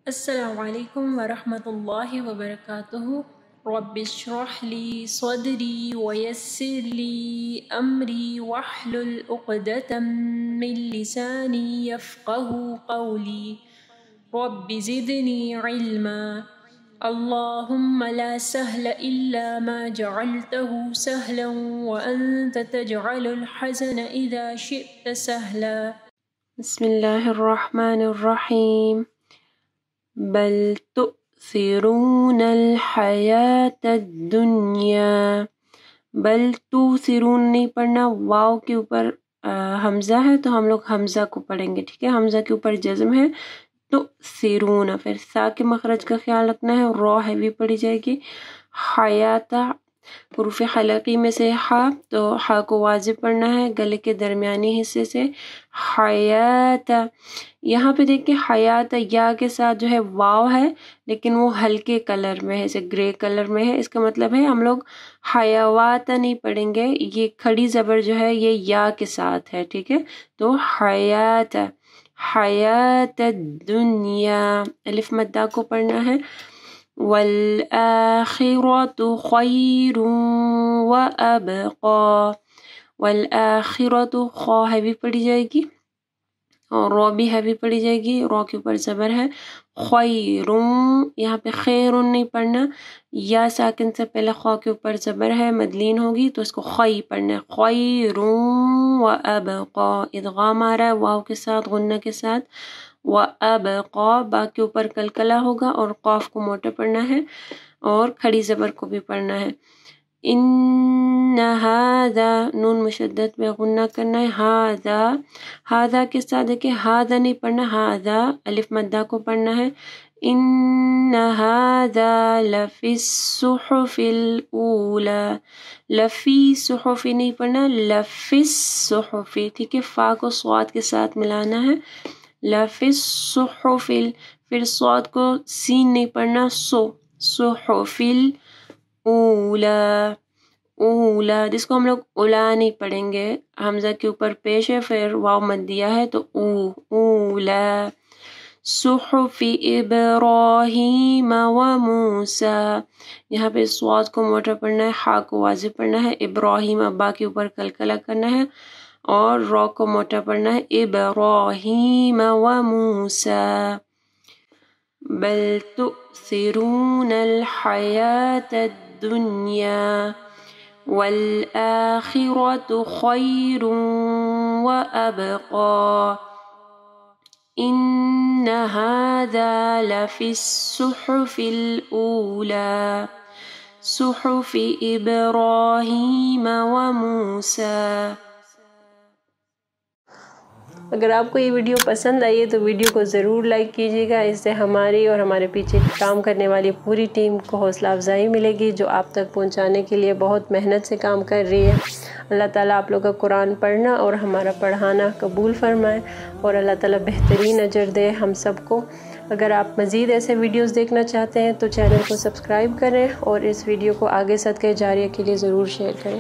السلام علیکم ورحمۃ اللہ وبرکاتہ۔ رب اشرح لی صدری ویسر لی امری واحلل عقدۃ من لسانی یفقهوا قولی رب زدنی علما۔ اللہم لا سہل الا ما جعلته سہلا وانت تجعل الحزن اذا شئت سہلا۔ بسم اللہ الرحمن الرحیم۔ بل تؤثرون الحیات الدنیا۔ بل تؤثرون نہیں پڑھنا، واو کے اوپر حمزہ ہے تو ہم لوگ حمزہ کو پڑھیں گے، ٹھیک ہے، حمزہ کے اوپر جزم ہے۔ تؤثرون، پھر سا کے مخرج کا خیال رکھنا ہے، رو ہیوی پڑھی جائے گی۔ حیات، حروف حلقی میں سے ہا، تو ہا کو واضح پڑھنا ہے گلے کے درمیانی حصے سے۔ حیات، یہاں پہ دیکھیں حیات یا کے ساتھ جو ہے واو ہے لیکن وہ ہلکے کلر میں ہے، جیسے گرے کلر میں ہے، اس کا مطلب ہے ہم لوگ حیوات نہیں پڑھیں گے، یہ کھڑی زبر جو ہے یہ یا کے ساتھ ہے، ٹھیک ہے، تو حیات، حیات الدنیا، الف مدہ کو پڑھنا ہے۔ والآخرۃ خیر وابقی، والآخرۃ، خا ہیوی پڑھی جائے گی اور رو بھی ہیوی پڑھی جائے گی، رو کے اوپر زبر ہے۔ خیر، یہاں پہ خیر نہیں پڑھنا، یا ساکن سے پہلے خا کے اوپر زبر ہے، مدلین ہوگی تو اس کو خی پڑھنا ہے۔ خیر وابقی، ادغام آ رہا ہے واو کے ساتھ، غنہ کے ساتھ۔ وابقی، با کے اوپر کلکلا ہوگا اور قاف کو موٹا پڑھنا ہے اور کھڑی زبر کو بھی پڑھنا ہے۔ ان ھذا، نون مشدد میں غنہ کرنا ہے۔ ھذا، ھذا کے ساتھ دیکھیں ھذا نہیں پڑھنا، ھذا الف مدہ کو پڑھنا ہے۔ ان ھذا لفی الصحف الاولی، لفی صحف نہیں پڑھنا، لفی الصحف، ٹھیک ہے، فا کو صاد کے ساتھ ملانا ہے۔ لفی الصحف، پھر صاد کو سین نہیں پڑھنا، سو، صحف الاولی، اولا، جس کو ہم لوگ اولا نہیں پڑھیں گے، حمزہ کے اوپر پیش ہے پھر واو مدیہ ہے تو او، اولا۔ صحف ابراہیم وموسیٰ، یہاں پہ صاد کو موٹا پڑھنا ہے، ہا کو واضح پڑھنا ہے۔ ابراہیم، با کے اوپر کلکلا کرنا ہے اور رو کو موٹا پڑھنا ہے۔ ابراہیم وموسیٰ۔ بل تؤثرون الحیات الدنیا والآخرۃ خیر وابقی ان ھذا لفی الصحف الاولی صحف ابراہیم وموسیٰ۔ اگر آپ کو یہ ویڈیو پسند آئی ہے تو ویڈیو کو ضرور لائک کیجیے گا، اس سے ہماری اور ہمارے پیچھے کام کرنے والی پوری ٹیم کو حوصلہ افزائی ملے گی جو آپ تک پہنچانے کے لیے بہت محنت سے کام کر رہی ہے۔ اللہ تعالیٰ آپ لوگوں کا قرآن پڑھنا اور ہمارا پڑھانا قبول فرمائے اور اللہ تعالیٰ بہترین اجر دے ہم سب کو۔ اگر آپ مزید ایسے ویڈیوز دیکھنا چاہتے ہیں تو چینل کو سبسکرائب کریں اور اس ویڈیو کو آگے صدقہ جاریہ کے لیے ضرور شیئر کریں۔